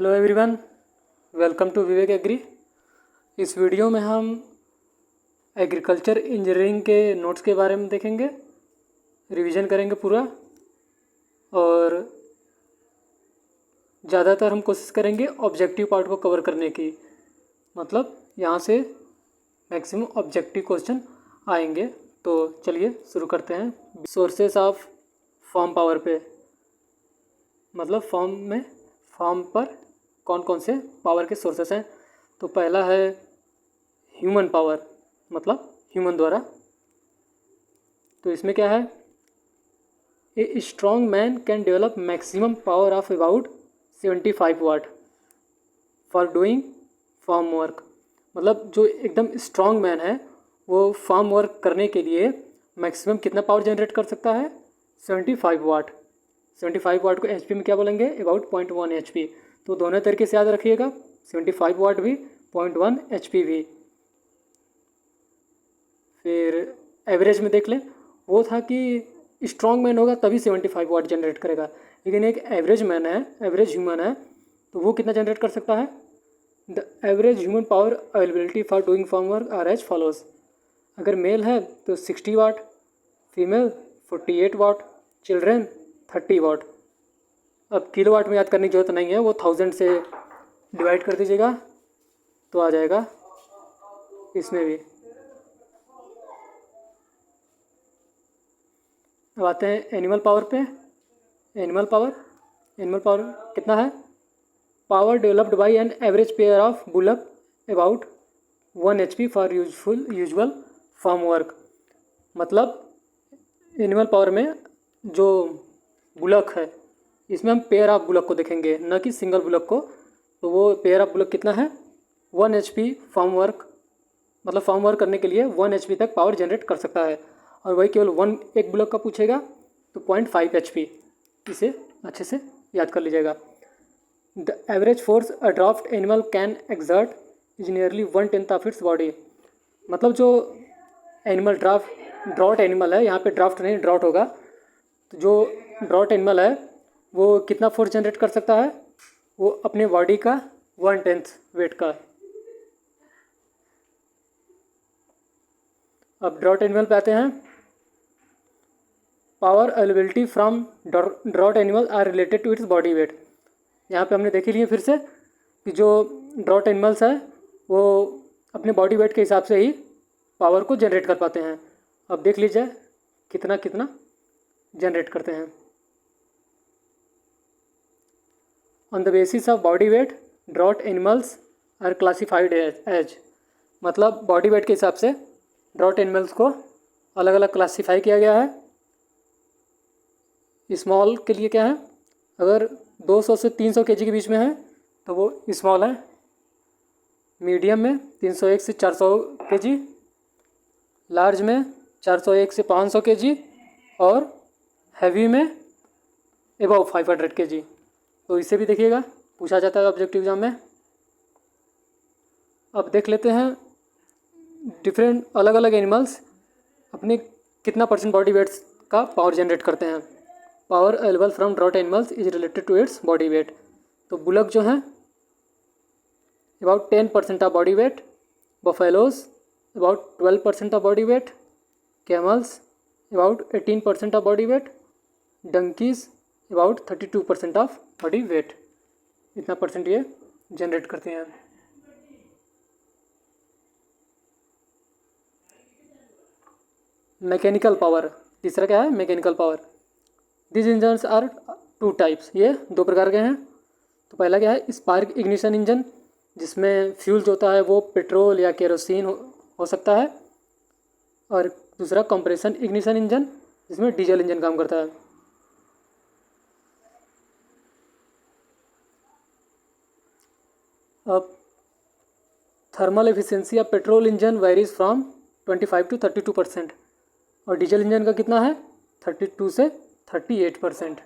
Hello everyone, welcome to Vivek Agri. इस video में हम एग्रीकल्चर इंजीनियरिंग के नोट्स के बारे में देखेंगे, रिवीजन करेंगे पूरा और ज़्यादातर हम कोशिश करेंगे ऑब्जेक्टिव पार्ट को कवर करने की। मतलब यहाँ से मैक्सिमम ऑब्जेक्टिव क्वेश्चन आएंगे। तो चलिए शुरू करते हैं। सोर्सेस ऑफ फॉर्म पावर पे, मतलब फॉर्म पर कौन कौन से पावर के सोर्सेस हैं। तो पहला है ह्यूमन पावर, मतलब ह्यूमन द्वारा। तो इसमें क्या है, a strong man can develop maximum power of about 75 watt for doing farm work. मतलब जो एकदम स्ट्रॉन्ग मैन है वो फार्म वर्क करने के लिए मैक्सिमम कितना पावर जनरेट कर सकता है, 75 वाट। 75 वाट को एचपी में क्या बोलेंगे, अबाउट 0.1 एचपी। तो दोनों तरीके से याद रखिएगा, 75 वाट भी, 0.1 एचपी भी। फिर एवरेज में देख लें, वो था कि स्ट्रॉन्ग मैन होगा तभी 75 वाट जनरेट करेगा, लेकिन एक एवरेज मैन है, एवरेज ह्यूमन है, तो वो कितना जनरेट कर सकता है। The average human power availability for doing farm work are as follows. अगर मेल है तो 60 वाट, फीमेल 48 वाट, चिल्ड्रेन 30 वाट। अब किलो वाट में याद करने की जरूरत नहीं है, वो 1000 से डिवाइड कर दीजिएगा तो आ जाएगा इसमें भी। अब आते हैं एनिमल पावर पे। एनिमल पावर कितना है, power developed by an average pair of bullock about 1 HP for usual farm work. मतलब एनिमल पावर में जो बुलक है, इसमें हम पेयर ऑफ बुलक को देखेंगे, न कि सिंगल बुलक को। तो वो पेयर ऑफ बुलक कितना है, 1 एचपी फार्म वर्क, मतलब फार्म वर्क करने के लिए 1 एचपी तक पावर जनरेट कर सकता है। और वही केवल एक बुलक का पूछेगा तो 0.5 एचपी। इसे अच्छे से याद कर लीजिएगा। The average force a draft animal can exert is nearly 1/10 of its body. मतलब जो एनिमल ड्रॉट एनिमल है, यहाँ पे ड्राफ्ट नहीं ड्रॉट होगा, तो जो ड्रॉट एनिमल है वो कितना फोर्स जनरेट कर सकता है, वो अपने बॉडी का 1/10 वेट का। अब ड्रॉट एनिमल पे आते हैं। Power availability from draught animal are related to its body weight. यहाँ पे हमने देख ही लिए फिर से कि जो ड्रॉट एनिमल्स है वो अपने बॉडी वेट के हिसाब से ही पावर को जनरेट कर पाते हैं। अब देख लीजिए कितना कितना जनरेट करते हैं। On the basis of body weight draught animals are classified as. मतलब बॉडी वेट के हिसाब से ड्रॉट एनिमल्स को अलग अलग क्लासीफाई किया गया है। स्मॉल के लिए क्या है, अगर 200 से 300 केजी के बीच में है तो वो स्मॉल है। मीडियम में 301 से 400 केजी, लार्ज में 401 से 500 केजी, और हैवी में अबव 500 केजी। तो इसे भी देखिएगा, पूछा जाता है ऑब्जेक्टिव एग्जाम में। अब देख लेते हैं डिफरेंट अलग अलग एनिमल्स अपने कितना परसेंट बॉडी वेट का पावर जनरेट करते हैं। Power available from draught animals is related to its body weight. तो बुलक जो है about 10% of body weight, buffaloes about 12% of body weight, camels about 18% of body weight, donkeys about 32% of body weight. इतना percent ये generate करते हैं। Mechanical power, तीसरा क्या है, mechanical power. This engines are 2 types, ये 2 प्रकार के हैं। तो पहला क्या है, स्पार्क इग्निशन इंजन, जिसमें फ्यूल जो होता है वो पेट्रोल या केरोसिन हो सकता है। और दूसरा कंप्रेशन इग्निशन इंजन, जिसमें डीजल इंजन काम करता है। अब thermal efficiency of petrol engine varies from 25 to 32%, और डीजल इंजन का कितना है, 32 से 38%।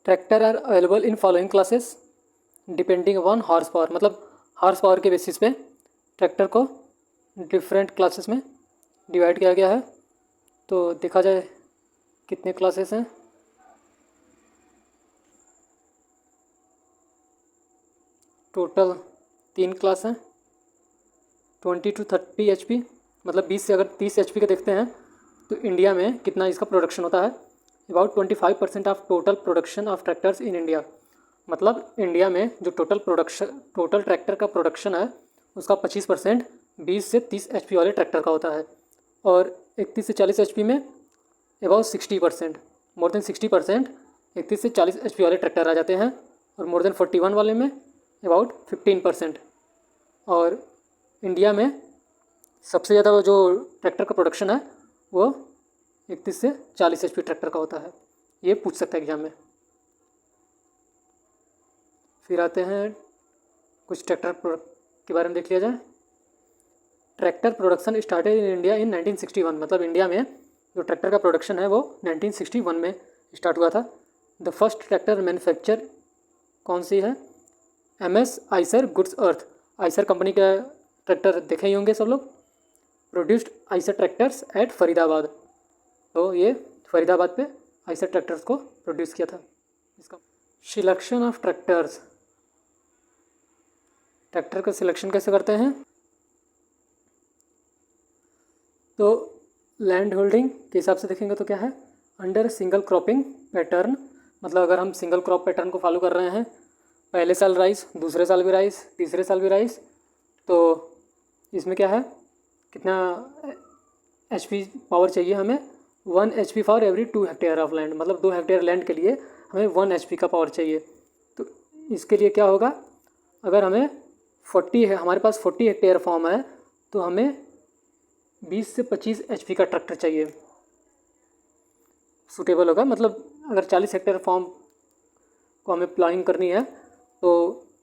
Tractor are available in following classes depending upon horse power. मतलब हॉर्स पावर के बेसिस पे ट्रैक्टर को डिफरेंट क्लासेस में डिवाइड किया गया है। तो देखा जाए कितने क्लासेस हैं। टोटल 3 क्लास हैं, 20 to 30 HP, मतलब 20 से अगर 30 HP का देखते हैं तो इंडिया में कितना इसका प्रोडक्शन होता है, about 25% of total production of tractors in India. मतलब इंडिया में जो टोटल ट्रैक्टर का प्रोडक्शन है उसका 25% 20 से 30 HP वाले ट्रैक्टर का होता है, और 31 से 40 HP में अबाउट 60%, मोर देन 60% 31 से 40 HP वाले ट्रैक्टर आ जाते हैं, और मोर देन 41 वाले में अबाउट 15%। और इंडिया में सबसे ज़्यादा जो ट्रैक्टर का प्रोडक्शन है वो 31 से 40 HP ट्रैक्टर का होता है। ये पूछ सकता है एग्जाम में। फिर आते हैं कुछ ट्रैक्टर के बारे में देख लिया जाए। Tractor production started in India in 1961, मतलब इंडिया में जो ट्रैक्टर का प्रोडक्शन है वो 1961 में स्टार्ट हुआ था। द फर्स्ट ट्रैक्टर मैन्युफैक्चर कौन सी है? MS Eicher goods earth, Eicher company का ट्रैक्टर देखे ही होंगे सब लोग। Produced Eicher tractors at Faridabad, तो ये फरीदाबाद पे आइसर ट्रैक्टर्स को प्रोड्यूस किया था। इसका सिलेक्शन ऑफ ट्रैक्टर्स, ट्रैक्टर का सिलेक्शन कैसे करते हैं? तो लैंड होल्डिंग के हिसाब से देखेंगे तो क्या है, अंडर सिंगल क्रॉपिंग पैटर्न, मतलब अगर हम सिंगल क्रॉप पैटर्न को फॉलो कर रहे हैं, पहले साल राइस, दूसरे साल भी राइस, तीसरे साल भी राइस, तो इसमें क्या है, कितना HP पावर चाहिए हमें? 1 HP for every 2 hectare of land, मतलब 2 हेक्टेयर लैंड के लिए हमें 1 HP का पावर चाहिए। तो इसके लिए क्या होगा, अगर हमें 40 है, हमारे पास 40 हेक्टेयर फॉर्म है, तो हमें 20 से 25 HP का ट्रैक्टर चाहिए, सूटेबल होगा। मतलब अगर 40 हेक्टेयर फॉर्म को हमें प्लानिंग करनी है तो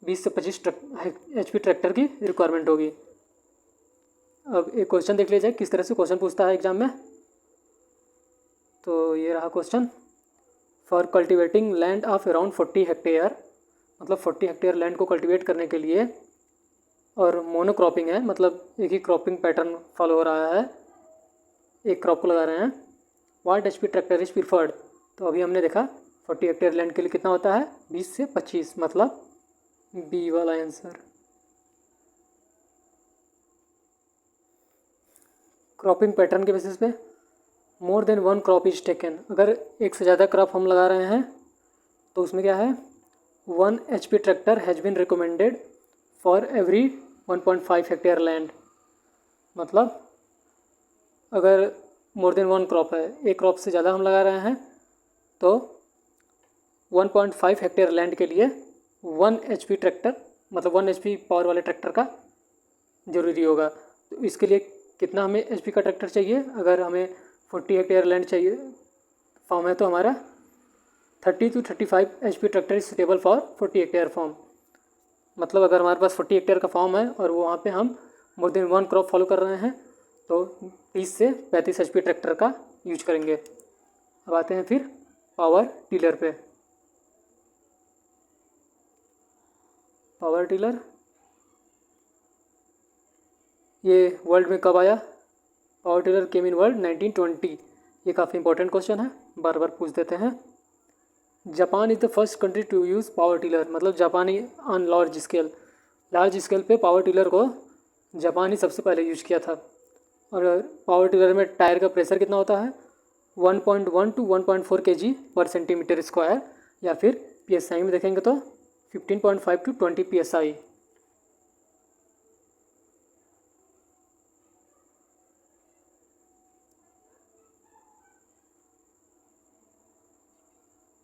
20 से 25 HP ट्रैक्टर की रिक्वायरमेंट होगी। अब एक क्वेश्चन देख लिया जाए किस तरह से क्वेश्चन पूछता है एग्जाम में। तो ये रहा question, for cultivating land of around 40 hectare, मतलब 40 हेक्टेयर लैंड को कल्टिवेट करने के लिए, और मोनोक्रॉपिंग है, मतलब एक ही क्रॉपिंग पैटर्न फॉलो हो रहा है, एक क्रॉप को लगा रहे हैं। What HP tractor is preferred, तो अभी हमने देखा 40 हेक्टेयर लैंड के लिए कितना होता है, 20 से 25, मतलब B वाला आंसर। क्रॉपिंग पैटर्न के बेसिस पे more than 1 crop is taken, अगर एक से ज़्यादा क्रॉप हम लगा रहे हैं तो उसमें क्या है, 1 HP tractor has been recommended for every 1.5 hectare land, मतलब अगर मोर देन 1 क्रॉप है, एक क्रॉप से ज़्यादा हम लगा रहे हैं, तो 1.5 हेक्टेयर लैंड के लिए 1 HP ट्रैक्टर, मतलब 1 HP पावर वाले ट्रैक्टर का ज़रूरी होगा। तो इसके लिए कितना हमें HP का ट्रैक्टर चाहिए? अगर हमें 40 हेक्टेयर लैंड चाहिए फॉर्म है तो हमारा 30 to 35 HP tractor is suitable for 40 hectare form. मतलब अगर हमारे पास 40 हेक्टेयर का फॉर्म है और वहाँ पे हम मोर देन 1 क्रॉप फॉलो कर रहे हैं तो 30 से 35 HP ट्रैक्टर का यूज करेंगे। अब आते हैं फिर पावर टिलर पे। पावर टिलर ये वर्ल्ड में कब आया? Power tiller came in world 1920। ये काफ़ी इंपॉर्टेंट क्वेश्चन है, बार बार पूछ देते हैं। Japan is the first country to use power tiller, मतलब जापानी ऑन लार्ज स्केल पे पावर टिलर को जापान ही सबसे पहले यूज किया था। और पावर टिलर में टायर का प्रेशर कितना होता है? 1.1 to 1.4 kg पर सेंटीमीटर स्क्वायर, या फिर PSI में देखेंगे तो 15.5 to 20 PSI।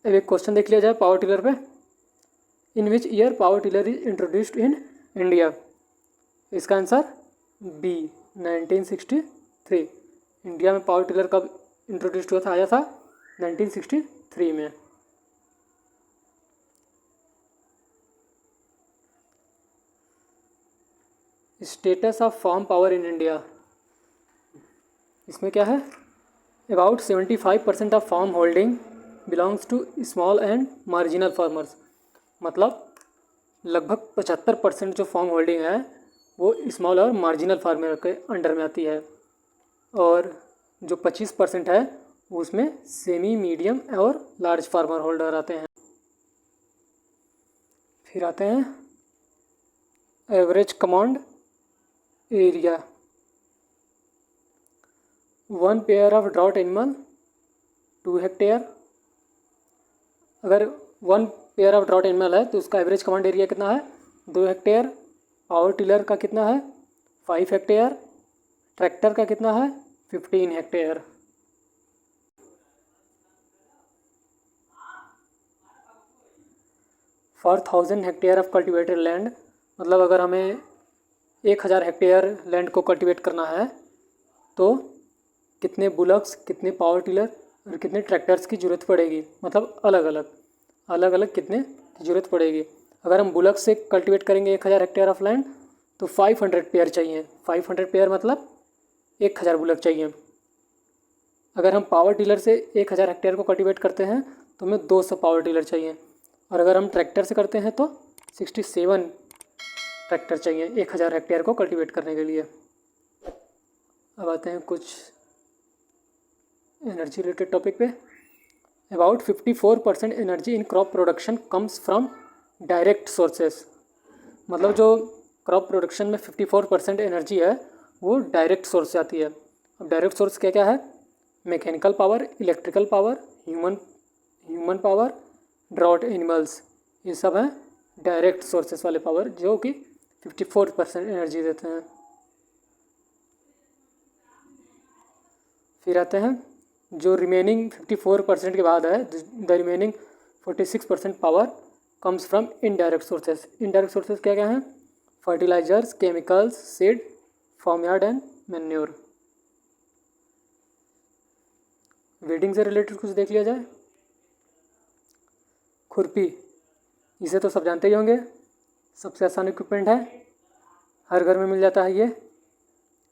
अब एक क्वेश्चन देख लिया जाए पावर टिलर पे। In which year power tiller is introduced in India? इसका आंसर B 1963। इंडिया में पावर टिलर कब इंट्रोड्यूस्ड हुआ था? आया था 1963 में। Status of farm power in India, इसमें क्या है? About 75% of farm holding belongs to small and marginal farmers, मतलब लगभग 75% जो फार्म होल्डिंग है वो स्मॉल और मार्जिनल फार्मर के अंडर में आती है, और जो 25% है उसमें सेमी, मीडियम और लार्ज फार्मर होल्डर आते हैं। फिर आते हैं average command area, 1 pair of draught animal 2 hectare. अगर 1 पेयर ऑफ ड्रॉट एनिमल है तो उसका एवरेज कमांड एरिया कितना है 2 हेक्टेयर। पावर टिलर का कितना है 5 हेक्टेयर। ट्रैक्टर का कितना है 15 hectare. For 1000 hectare of cultivated land, मतलब अगर हमें 1000 हेक्टेयर लैंड को कल्टिवेट करना है तो कितने बुलक्स, कितने पावर टिलर और कितने ट्रैक्टर्स की ज़रूरत पड़ेगी, मतलब अलग अलग कितने की ज़रूरत पड़ेगी। अगर हम बुलक्स से कल्टिवेट करेंगे 1000 हेक्टेयर ऑफ लैंड तो 500 पेयर चाहिए। 500 पेयर मतलब 1000 बुलक चाहिए। अगर हम पावर टिलर से 1000 हेक्टेयर को कल्टिवेट करते हैं तो हमें 200 पावर टिलर चाहिए। और अगर हम ट्रैक्टर से करते हैं तो 67 ट्रैक्टर चाहिए 1000 हेक्टेयर को कल्टिवेट करने के लिए। अब आते हैं कुछ एनर्जी रिलेटेड टॉपिक पे। About 54% energy in crop production comes from direct sources, मतलब जो क्रॉप प्रोडक्शन में 54% एनर्जी है वो डायरेक्ट सोर्स से आती है। अब डायरेक्ट सोर्स क्या क्या है, mechanical power, electrical power, human power, draught animals, ये सब हैं डायरेक्ट सोर्सेस वाले पावर जो कि 54% एनर्जी देते हैं। फिर आते हैं जो रिमेनिंग 54% के बाद है, the remaining 46% power comes from indirect sources. Indirect sources क्या क्या हैं, fertilizers, chemicals, seed, farm yard and manure. Weeding से रिलेटेड कुछ देख लिया जाए। खुरपी, इसे तो सब जानते ही होंगे, सबसे आसान इक्विपमेंट है, हर घर में मिल जाता है ये।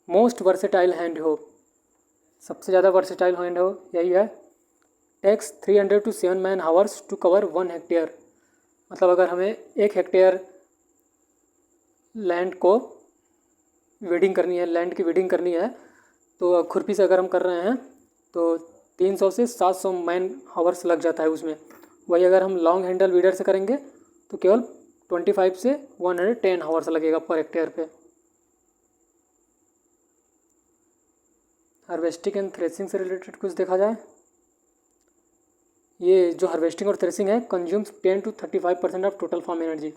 मोस्ट वर्सेटाइल हैंड हो, सबसे ज़्यादा वर्सेटाइल हैंड हो यही है। Takes 300 to 7 man hours to cover 1 hectare, मतलब अगर हमें 1 हेक्टेयर लैंड को वीडिंग करनी है, लैंड की वीडिंग करनी है, तो खुरपी से अगर हम कर रहे हैं तो 300 से 700 मैन हावर्स लग जाता है उसमें। वही अगर हम लॉन्ग हैंडल वीडर से करेंगे तो केवल 25 से 110 हावर्स लगेगा पर हेक्टेयर पे। हार्वेस्टिंग एंड थ्रेसिंग से रिलेटेड कुछ देखा जाए। ये जो हार्वेस्टिंग और थ्रेसिंग है consumes 10 to 35% of total farm energy,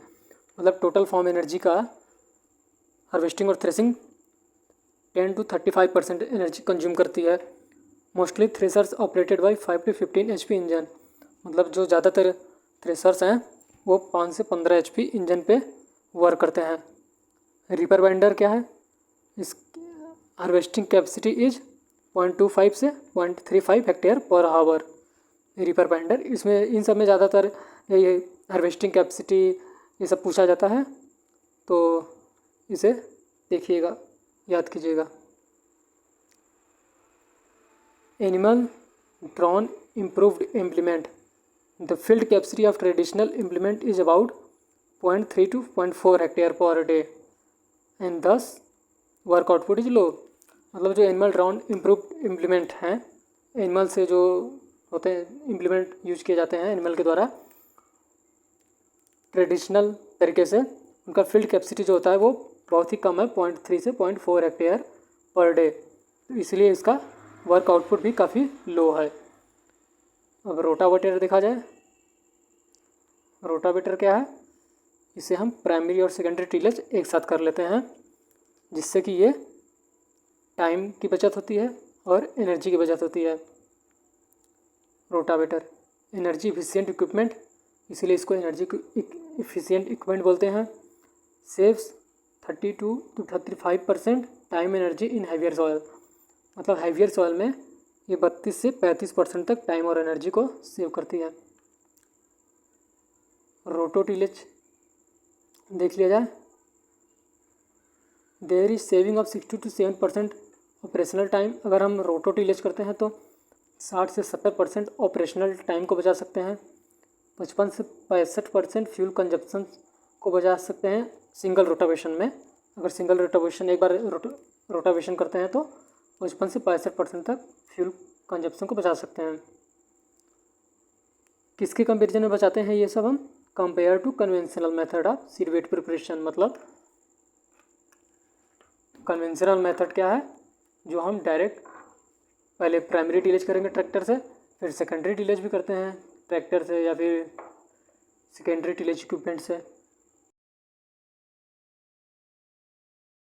मतलब टोटल फार्म एनर्जी का हार्वेस्टिंग और थ्रेसिंग 10 to 35% एनर्जी कंज्यूम करती है। Mostly threshers operated by 5 to 15 HP engine, मतलब जो ज़्यादातर थ्रेसर्स हैं वो 5 से 15 HP इंजन पे वर्क करते हैं। रीपर बाइंडर क्या है, इस हार्वेस्टिंग कैपेसिटी इज 0.25 से 0.35 hectare per hour. Reaper binder, इसमें इन सब में ज़्यादातर ये हार्वेस्टिंग कैपेसिटी ये सब पूछा जाता है, तो इसे देखिएगा, याद कीजिएगा। Animal drawn improved implement, the field capacity of traditional implement is about 0.3 to 0.4 hectare per day and दस वर्क आउटपुट इज लो। मतलब जो एनिमल ड्रॉन इम्प्रूव्ड इम्प्लीमेंट हैं, एनिमल से जो होते हैं इम्प्लीमेंट यूज किए जाते हैं एनिमल के द्वारा ट्रेडिशनल तरीके से, उनका फील्ड कैपेसिटी जो होता है वो बहुत ही कम है, 0.3 से 0.4 हेक्टेयर पर डे, तो इसलिए इसका वर्क आउटपुट भी काफ़ी लो है। अब रोटावेटर देखा जाए। रोटावेटर क्या है, इसे हम प्राइमरी और सेकेंडरी टिलेज एक साथ कर लेते हैं, जिससे कि ये टाइम की बचत होती है और एनर्जी की बचत होती है। रोटावेटर एनर्जी इफिशिएंट इक्विपमेंट, इसीलिए इसको एनर्जी इफिशिएंट इक्विपमेंट बोलते हैं। Saves 32 to 35% time energy in heavier soil, मतलब हैवियर सॉयल में ये 32 से 35% तक टाइम और एनर्जी को सेव करती है। रोटो टिलेज देख लिया जाए। There is saving of 60 to 7% operational time. अगर हम रोटो टिलेज करते हैं तो 60 से 70% ऑपरेशनल टाइम को बचा सकते हैं। 55 से 65% फ्यूल कंजप्शन को बचा सकते हैं सिंगल रोटावेशन में। अगर सिंगल रोटावेशन एक बार रोटावेशन करते हैं तो 55 से 65% तक फ्यूल कंजप्शन को बचा सकते हैं। किसके कंपेरिजन में बचाते हैं ये सब हम, compare to conventional method of seed wet preparation, मतलब कन्वेंशनल मेथड क्या है, जो हम डायरेक्ट पहले प्राइमरी टिलेज करेंगे ट्रैक्टर से, फिर सेकेंडरी टिलेज भी करते हैं ट्रैक्टर से या फिर सेकेंडरी टिलेज इक्विपमेंट से।